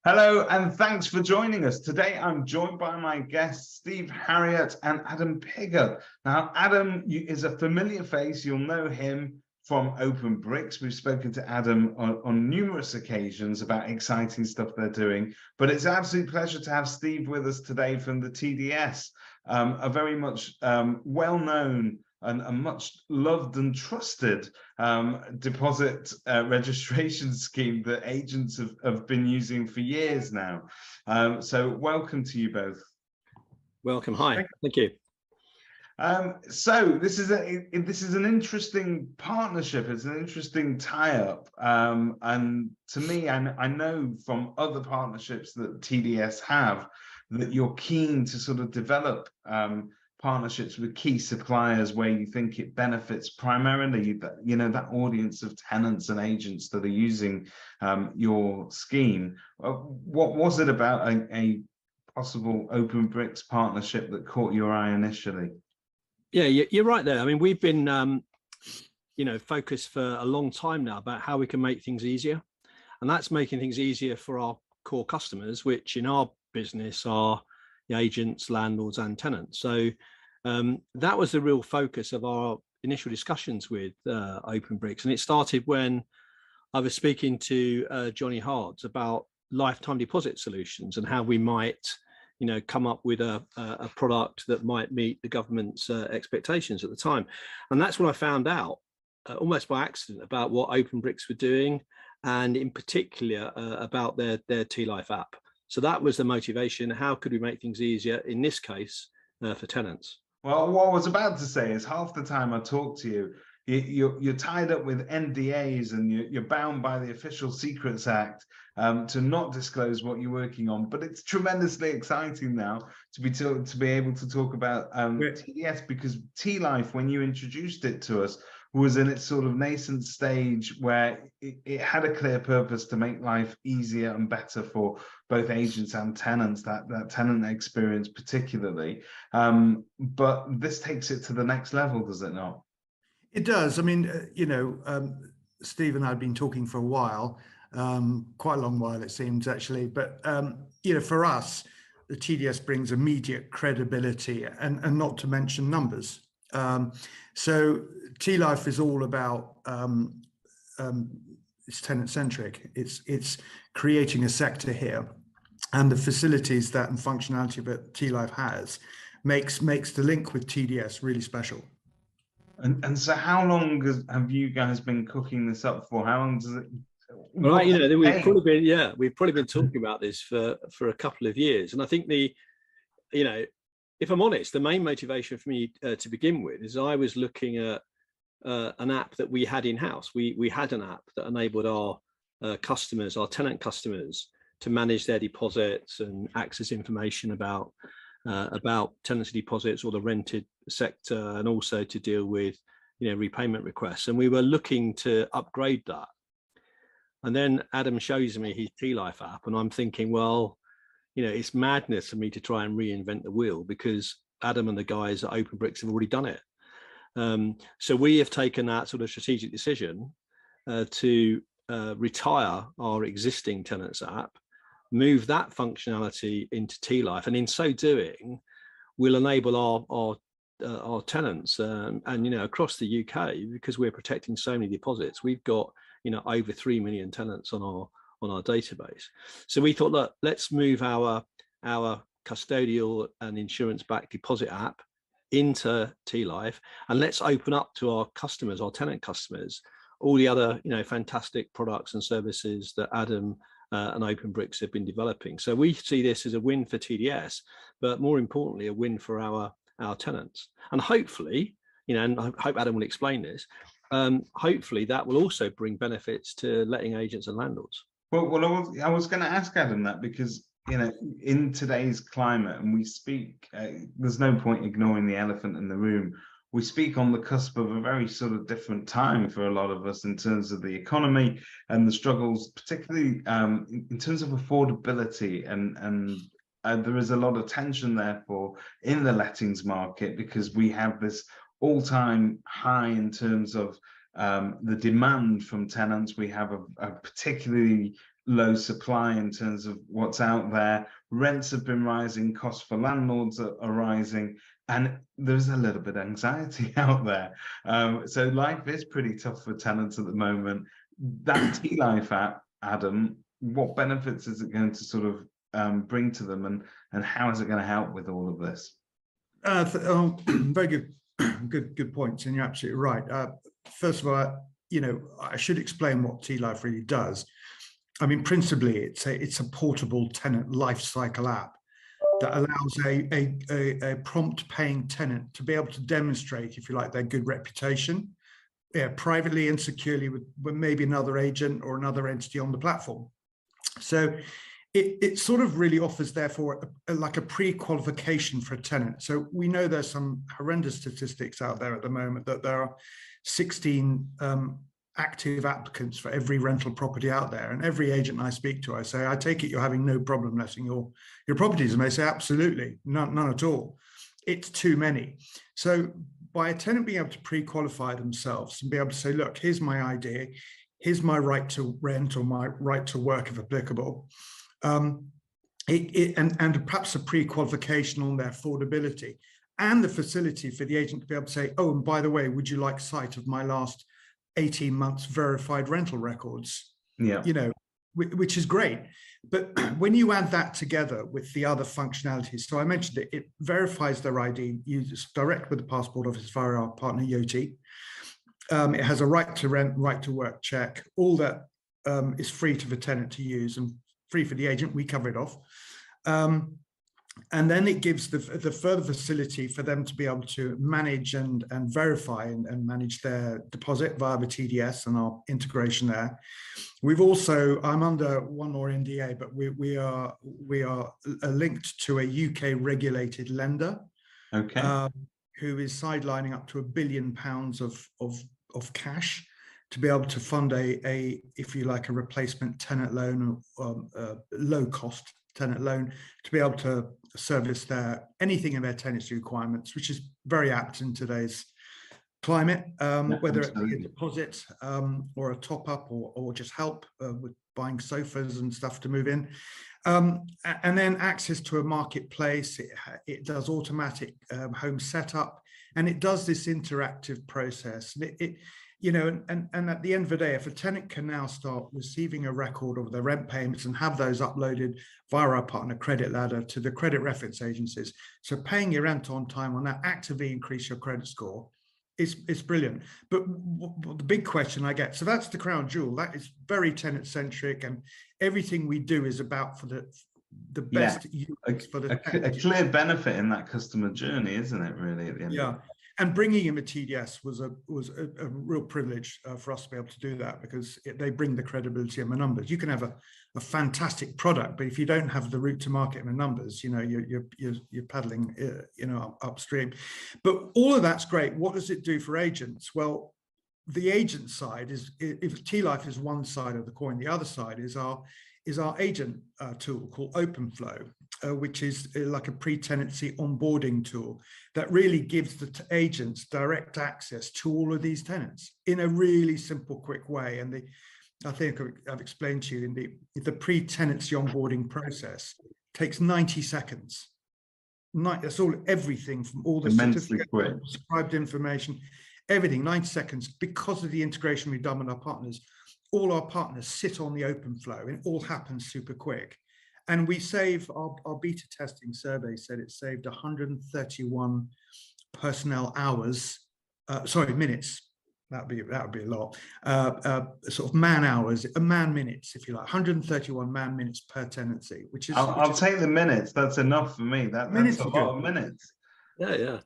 Hello, and thanks for joining us. Today, I'm joined by my guests, Steve Harriott and Adam Pigott. Now, Adam is a familiar face. You'll know him from OpenBrix. We've spoken to Adam on numerous occasions about exciting stuff they're doing, but it's an absolute pleasure to have Steve with us today from the TDS, a very much well-known and a much loved and trusted deposit registration scheme that agents have been using for years now. So welcome to you both. Welcome. Hi. Thank you. So this is an interesting partnership. It's an interesting tie-up, and to me, I know from other partnerships that TDS have that you're keen to sort of develop partnerships with key suppliers where you think it benefits primarily that audience of tenants and agents that are using your scheme. What was it about a possible OpenBrix partnership that caught your eye initially? Yeah, you're right there. I mean, we've been focused for a long time now about how we can make things easier, and that's making things easier for our core customers, which in our business are the agents, landlords and tenants. So that was the real focus of our initial discussions with OpenBrix, and it started when I was speaking to Johnny Hards about lifetime deposit solutions and how we might come up with a product that might meet the government's expectations at the time. And that's when I found out almost by accident about what OpenBrix were doing, and in particular about their T-Life app. So that was the motivation. How could we make things easier, in this case, for tenants? Well, what I was about to say is half the time I talk to you're tied up with NDAs and you're bound by the Official Secrets Act to not disclose what you're working on. But it's tremendously exciting now to be able to talk about TDS, because T-Life, when you introduced it to us, was in its sort of nascent stage where it had a clear purpose to make life easier and better for both agents and tenants, that tenant experience particularly. But this takes it to the next level, does it not? It does. I mean, Steve and I have been talking for a while, quite a long while it seems actually, but for us, the TDS brings immediate credibility and not to mention numbers. So T-Life is all about it's tenant centric. It's creating a sector here, and the facilities that and functionality that T-Life has makes the link with TDS really special. And so how long have you guys been cooking this up for? How long does it? Right, we've probably been talking about this for a couple of years, and I think if I'm honest, the main motivation for me to begin with is I was looking at an app that we had in-house. We had an app that enabled our customers, our tenant customers, to manage their deposits and access information about tenancy deposits or the rented sector, and also to deal with repayment requests. And we were looking to upgrade that. And then Adam shows me his T-Life app, and I'm thinking, well, it's madness for me to try and reinvent the wheel, because Adam and the guys at OpenBrix have already done it. So we have taken that sort of strategic decision to retire our existing tenants app, move that functionality into T-Life, and in so doing, we'll enable our tenants and across the UK, because we're protecting so many deposits. We've got over 3 million tenants on our database. So we thought, look, let's move our custodial and insurance-backed deposit app into T-Life, and let's open up to our customers, our tenant customers, all the other fantastic products and services that Adam and OpenBrix have been developing. So we see this as a win for TDS, but more importantly, a win for our tenants. And hopefully, and I hope Adam will explain this, hopefully that will also bring benefits to letting agents and landlords. Well, I was going to ask Adam that, because in today's climate, and we speak, there's no point ignoring the elephant in the room. We speak on the cusp of a very sort of different time for a lot of us in terms of the economy and the struggles, particularly in terms of affordability, and there is a lot of tension therefore in the lettings market, because we have this all-time high in terms of the demand from tenants. We have a particularly low supply in terms of what's out there. Rents have been rising, costs for landlords are rising, and there's a little bit of anxiety out there. So life is pretty tough for tenants at the moment. That T-Life app, Adam, what benefits is it going to sort of bring to them, and how is it going to help with all of this? Very good points, and you're absolutely right. First of all, I should explain what T-Life really does. I mean, principally, it's a portable tenant life cycle app that allows a prompt paying tenant to be able to demonstrate, if you like, their good reputation, privately and securely with maybe another agent or another entity on the platform. So it sort of really offers, therefore, like a pre-qualification for a tenant. So we know there's some horrendous statistics out there at the moment that there are 16 active applicants for every rental property out there. And every agent I speak to, I say, I take it you're having no problem letting your properties. And they say, absolutely, none at all. It's too many. So by a tenant being able to pre-qualify themselves and be able to say, look, here's my idea, here's my right to rent or my right to work if applicable, and perhaps a pre-qualification on their affordability and the facility for the agent to be able to say, oh, and by the way, would you like sight of my last 18 months verified rental records? Yeah, which is great. But when you add that together with the other functionalities, so I mentioned it verifies their ID, uses direct with the passport office via our partner Yoti. It has a right to rent, right to work check. All that is free to the tenant to use and free for the agent. We cover it off. And then it gives the further facility for them to be able to manage and verify and manage their deposit via the TDS and our integration there. We've also, I'm under one more NDA, but we are linked to a UK regulated lender, okay, who is sidelining up to £1 billion of cash to be able to fund a if you like, a replacement tenant loan, low cost tenant loan, to be able to service anything in their tenancy requirements, which is very apt in today's climate, whether it be a deposit or a top up or just help with buying sofas and stuff to move in. And then access to a marketplace. It does automatic home setup, and it does this interactive process. And at the end of the day, if a tenant can now start receiving a record of their rent payments and have those uploaded via our partner Credit Ladder to the credit reference agencies, so paying your rent on time will now actively increase your credit score. It's brilliant. But the big question I get, so that's the crown jewel. That is very tenant centric, and everything we do is about for the best use for the a clear benefit in that customer journey, isn't it? Really, at the end. Of it. And bringing in the TDS was a real privilege for us to be able to do that, because they bring the credibility and the numbers. You can have a fantastic product, but if you don't have the route to market and the numbers, you're paddling upstream. But all of that's great. What does it do for agents? Well, the agent side is, if T-Life is one side of the coin, the other side is our agent tool called OpenFlow, which is like a pre-tenancy onboarding tool that really gives the agents direct access to all of these tenants in a really simple, quick way. And I think I've explained to you, the pre-tenancy onboarding process takes 90 seconds. That's everything from all the certificates, prescribed information, everything, 90 seconds, because of the integration we've done with our partners. All our partners sit on the OpenFlow, and it all happens super quick. And we save, our beta testing survey said it saved 131 personnel hours, minutes. That would be a lot. Sort of man hours, man minutes, if you like, 131 man minutes per tenancy, which is. I'll take the minutes. That's enough for me. That's a lot of minutes. Yeah.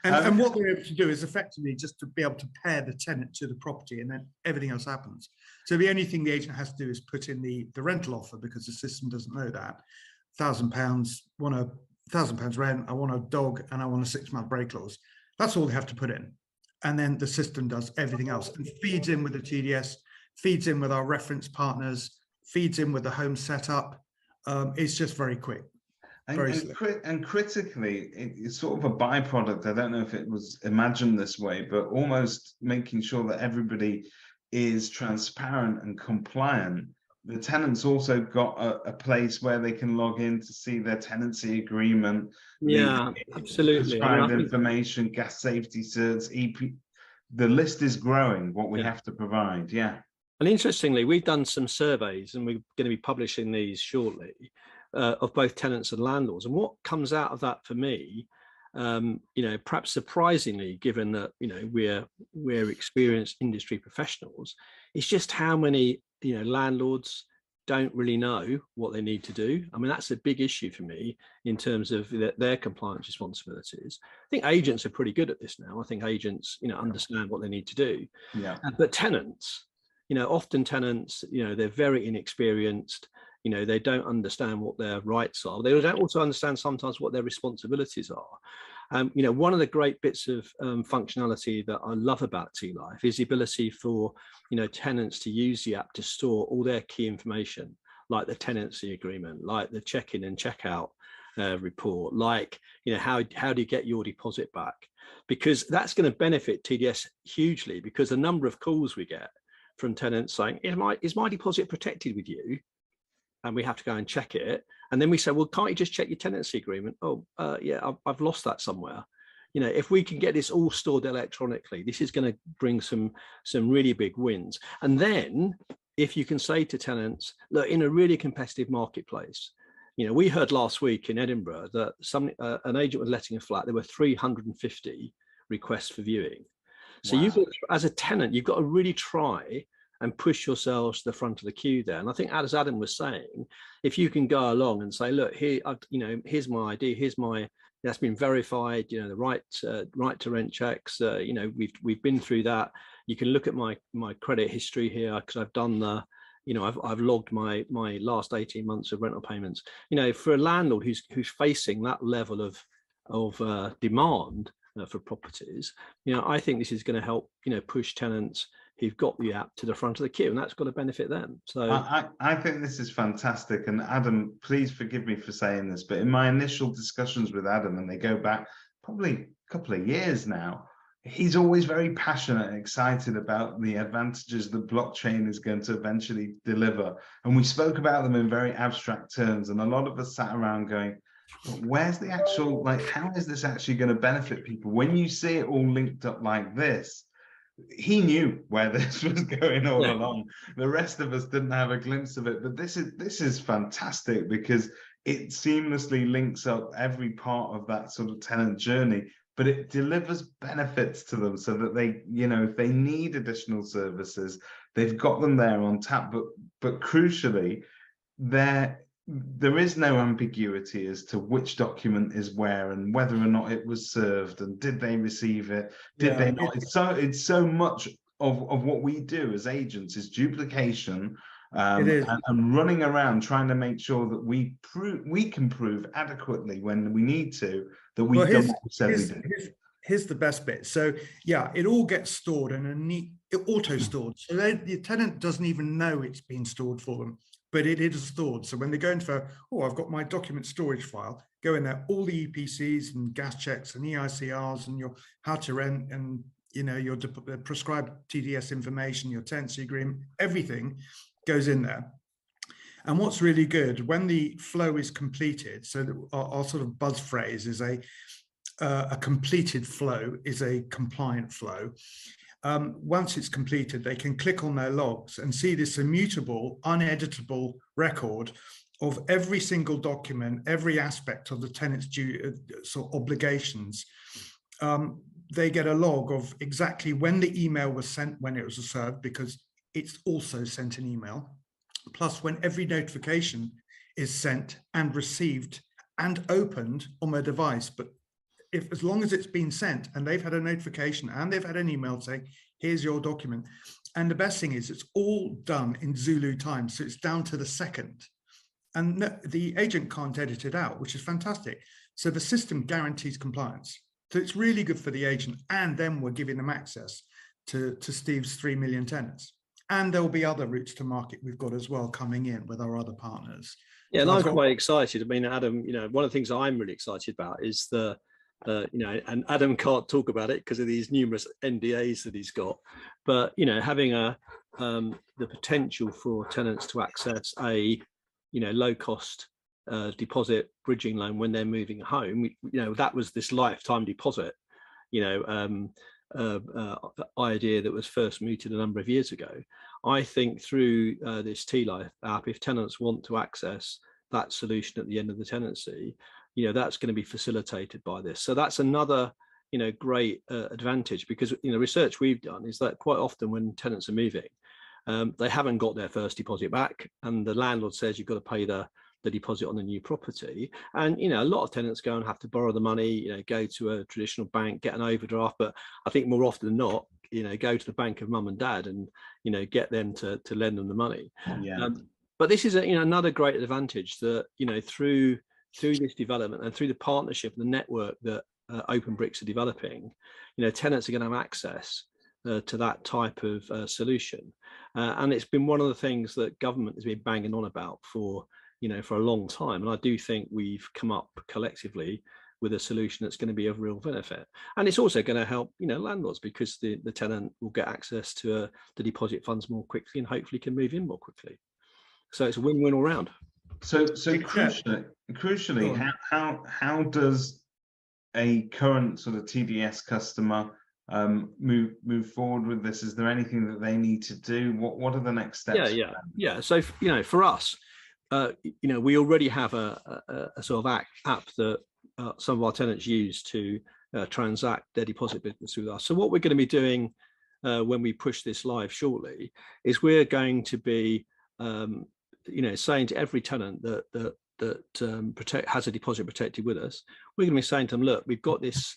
And what they're able to do is effectively just to be able to pair the tenant to the property, and then everything else happens. So the only thing the agent has to do is put in the rental offer, because the system doesn't know that. £1,000, want £1,000 rent, I want a dog, and I want a 6-month break clause. That's all they have to put in. And then the system does everything else and feeds in with the TDS, feeds in with our reference partners, feeds in with the home setup. It's just very quick. And critically, it's sort of a byproduct. I don't know if it was imagined this way, but almost making sure that everybody is transparent and compliant. the tenants also got a place where they can log in to see their tenancy agreement. Yeah, absolutely. Prescribed information, gas safety certs, EP. The list is growing, what we have to provide. Yeah. And interestingly, we've done some surveys, and we're going to be publishing these shortly, of both tenants and landlords. And what comes out of that for me, perhaps surprisingly, given that we're experienced industry professionals, is just how many landlords don't really know what they need to do. I mean, that's a big issue for me in terms of their compliance responsibilities. I think agents are pretty good at this now. I think agents, understand what they need to do. Yeah. But tenants, often tenants, they're very inexperienced. They don't understand what their rights are. They don't also understand sometimes what their responsibilities are. One of the great bits of functionality that I love about T-Life is the ability for, tenants to use the app to store all their key information, like the tenancy agreement, like the check-in and check-out report, like, how do you get your deposit back? Because that's going to benefit TDS hugely, because the number of calls we get from tenants saying, is my deposit protected with you? And we have to go and check it. And then we say, well, can't you just check your tenancy agreement? Oh, yeah, I've lost that somewhere. If we can get this all stored electronically, this is going to bring some really big wins. And then if you can say to tenants, look, in a really competitive marketplace, we heard last week in Edinburgh that an agent was letting a flat. There were 350 requests for viewing. So you've got, as a tenant, you've got to really try and push yourselves to the front of the queue there. And I think, as Adam was saying, if you can go along and say, look, here, here's my ID, that's been verified, the right to rent checks, we've been through that. You can look at my credit history here, because I've done I've logged my last 18 months of rental payments. For a landlord who's facing that level of demand for properties, I think this is going to help, push tenants who've got the app to the front of the queue, and that's got to benefit them. So I think this is fantastic. And Adam, please forgive me for saying this, but in my initial discussions with Adam, and they go back probably a couple of years now, he's always very passionate and excited about the advantages that blockchain is going to eventually deliver. And we spoke about them in very abstract terms, and a lot of us sat around going, where's the actual, how is this actually going to benefit people? When you see it all linked up like this, he knew where this was going all along. The rest of us didn't have a glimpse of it, but this is fantastic, because it seamlessly links up every part of that sort of tenant journey, but it delivers benefits to them so that they, if they need additional services, they've got them there on tap. But crucially, there is no ambiguity as to which document is where and whether or not it was served, and did they receive it, did they not. It's so much of what we do as agents is duplication, and running around trying to make sure that we can prove adequately when we need to that we've done what we said we did. Here's the best bit. So yeah, it all gets stored in a neat, auto stored, so the tenant doesn't even know it's been stored for them, but it is stored. So when they go in for, I've got my document storage file, go in there, all the EPCs and gas checks and EICRs and your how to rent and your prescribed TDS information, your tenancy agreement, everything goes in there. And what's really good, when the flow is completed, so our sort of buzz phrase is a completed flow is a compliant flow. Once it's completed, they can click on their logs and see this immutable, uneditable record of every single document, every aspect of the tenant's obligations. They get a log of exactly when the email was sent, when it was served, because it's also sent an email, plus when every notification is sent and received and opened on their device. But as long as it's been sent and they've had a notification and they've had an email saying, here's your document. And the best thing is it's all done in Zulu time. So it's down to the second. And the agent can't edit it out, which is fantastic. So the system guarantees compliance. So it's really good for the agent. And then we're giving them access to Steve's 3 million tenants. And there'll be other routes to market we've got as well coming in with our other partners. Yeah, and I'm quite excited. I mean, Adam, one of the things I'm really excited about is and Adam can't talk about it because of these numerous NDAs that he's got, but having a the potential for tenants to access a low cost deposit bridging loan when they're moving home. That was this lifetime deposit idea that was first mooted a number of years ago. I think through this T-Life app, if tenants want to access that solution at the end of the tenancy, that's going to be facilitated by this. So that's another great advantage, because research we've done is that quite often when tenants are moving, they haven't got their first deposit back, and the landlord says you've got to pay the deposit on the new property. And a lot of tenants go and have to borrow the money, go to a traditional bank, get an overdraft, but I think more often than not, go to the bank of mum and dad and get them to lend them the money. But this is another great advantage that through this development and through the partnership and the network that OpenBrix are developing, tenants are going to have access to that type of solution, and it's been one of the things that government has been banging on about for a long time. And I do think we've come up collectively with a solution that's going to be of real benefit. And it's also going to help, landlords, because the tenant will get access to the deposit funds more quickly and hopefully can move in more quickly. So it's a win-win all round. So crucially, how does a current sort of TDS customer move forward with this? Is there anything that they need to do? What are the next steps? Yeah. So for us, we already have a sort of app that some of our tenants use to transact their deposit business with us. So what we're going to be doing when we push this live shortly is we're going to be saying to every tenant that has a deposit protected with us, we're going to be saying to them, look, we've got this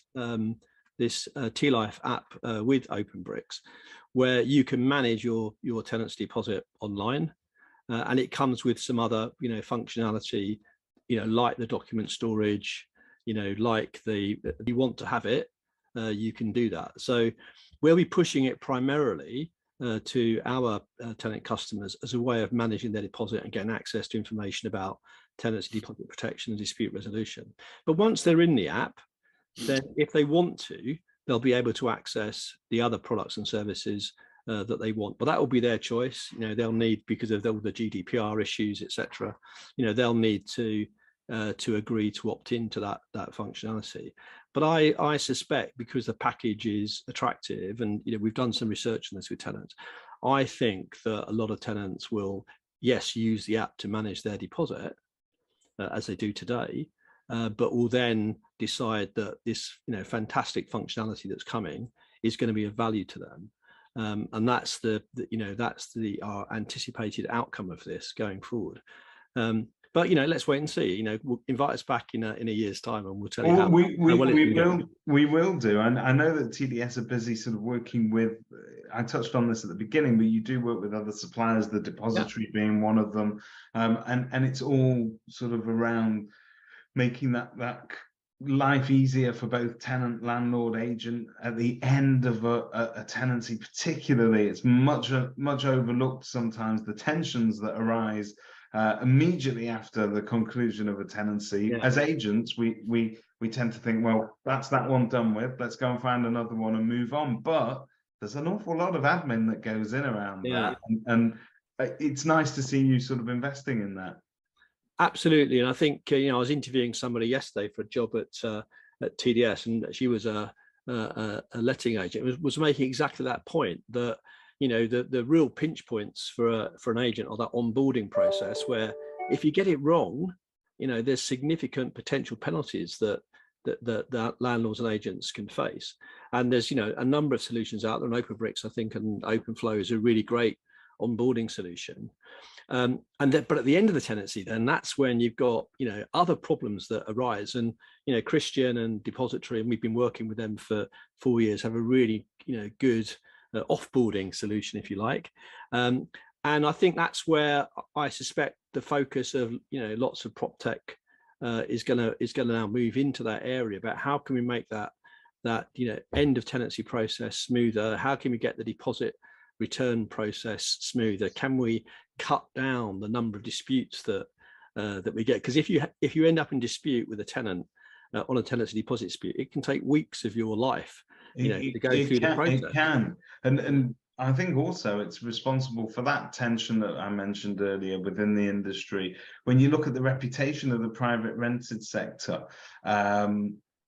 T-Life app with OpenBrix where you can manage your tenant's deposit online. And it comes with some other, functionality, like the document storage, like if you want to have it, you can do that. So we'll be pushing it primarily to our tenant customers as a way of managing their deposit and getting access to information about tenancy deposit protection and dispute resolution. But once they're in the app, then if they want to, they'll be able to access the other products and services that they want, but that will be their choice. They'll need, because of all the GDPR issues, etc. They'll need to agree to opt into that functionality. But I suspect, because the package is attractive, and we've done some research on this with tenants, I think that a lot of tenants will, yes, use the app to manage their deposit as they do today, but will then decide that this fantastic functionality that's coming is going to be of value to them. And that's our anticipated outcome of this going forward. But let's wait and see. We'll invite us back in a year's time, and we'll tell you how we will do. And I know that TDS are busy sort of working with. I touched on this at the beginning, but you do work with other suppliers, the depository being one of them, and it's all sort of around making that life easier for both tenant, landlord, agent at the end of a tenancy. Particularly, it's much overlooked sometimes, the tensions that arise immediately after the conclusion of a tenancy. As agents, we tend to think, well, that's that one done with, let's go and find another one and move on. But there's an awful lot of admin that goes in around that, and it's nice to see you sort of investing in that. Absolutely. And I think, I was interviewing somebody yesterday for a job at TDS, and she was a letting agent, was making exactly that point, that, the real pinch points for an agent are that onboarding process, where if you get it wrong, there's significant potential penalties that landlords and agents can face. And there's, a number of solutions out there, and OpenBrix, I think, and OpenFlow is a really great onboarding solution. But at the end of the tenancy, then that's when you've got other problems that arise. And Christian and Depository, and we've been working with them for 4 years, have a really good offboarding solution, if you like. And I think that's where I suspect the focus of lots of prop tech is going to now move into that area, about how can we make that end of tenancy process smoother? How can we get the deposit return process smoother? Can we cut down the number of disputes that we get? Because if you end up in dispute with a tenant on a tenancy deposit dispute, it can take weeks of your life, to go through the process. It can, and I think also it's responsible for that tension that I mentioned earlier within the industry. When you look at the reputation of the private rented sector,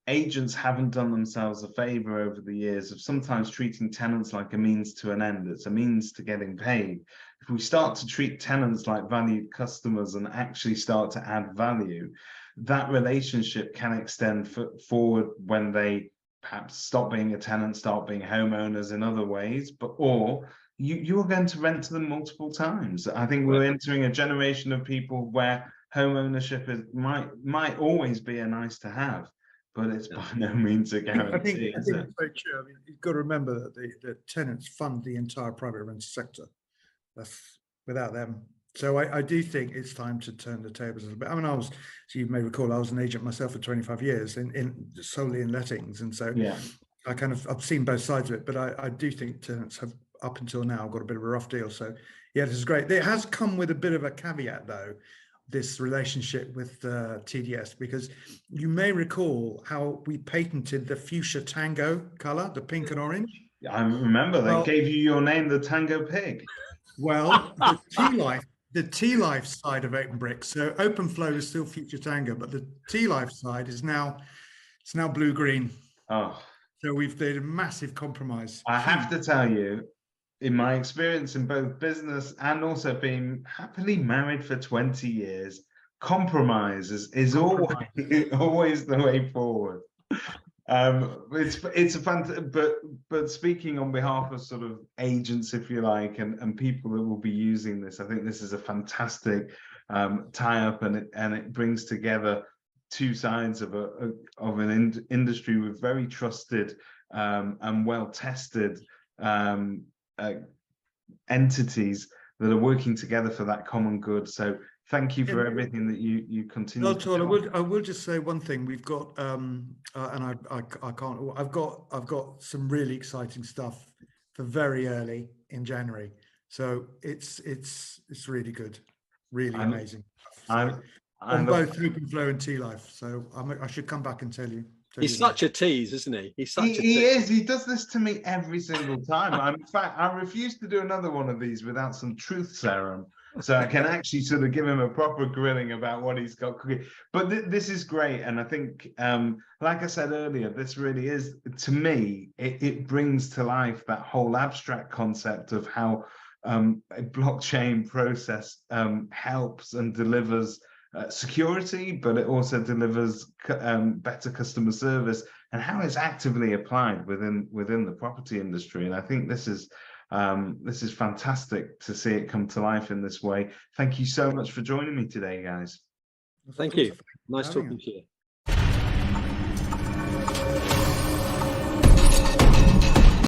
agents haven't done themselves a favor over the years of sometimes treating tenants like a means to an end. It's a means to getting paid. If we start to treat tenants like valued customers and actually start to add value, that relationship can extend forward when they perhaps stop being a tenant, start being homeowners in other ways, but or you're going to rent to them multiple times. I think we're entering a generation of people where home ownership might always be a nice to have, but it's by no means a guarantee. I think it's very true. I mean, you've got to remember that the tenants fund the entire private rental sector. That's without them. So I do think it's time to turn the tables a little bit. I mean, so you may recall, I was an agent myself for 25 years in solely in lettings, and so yeah, I've seen both sides of it. But I do think tenants have up until now got a bit of a rough deal. So yeah, this is great. It has come with a bit of a caveat though, this relationship with TDS, because you may recall how we patented the fuchsia tango color, the pink and orange. I remember they gave you your name, the Tango Pig. Well, the T-Life side of OpenBrix, so OpenFlow is still fuchsia tango, but the T-Life side is now blue-green. Oh, so we've made a massive compromise. I have to tell you, in my experience in both business and also being happily married for 20 years, compromise is always the way forward. It's a fun, but speaking on behalf of sort of agents, if you like, and people that will be using this, I think this is a fantastic tie-up, and it brings together two sides of an industry with very trusted and well-tested entities that are working together for that common good. So thank you for everything that you continue. Not at all. I will just say one thing. We've got and I can't. I've got some really exciting stuff for very early in January. So it's really good, really amazing. So on both OpenFlow and T-Life. So I should come back and tell you. He's such a tease, isn't he? He is. He does this to me every single time. In fact, I refuse to do another one of these without some truth serum, so I can actually sort of give him a proper grilling about what he's got cooking. But this is great, and I think, like I said earlier, this really is, to me, it brings to life that whole abstract concept of how a blockchain process helps and delivers security, but it also delivers better customer service, and how it's actively applied within the property industry. And I think this is fantastic to see it come to life in this way. Thank you so much for joining me today, guys. Thank you. Nice talking to you.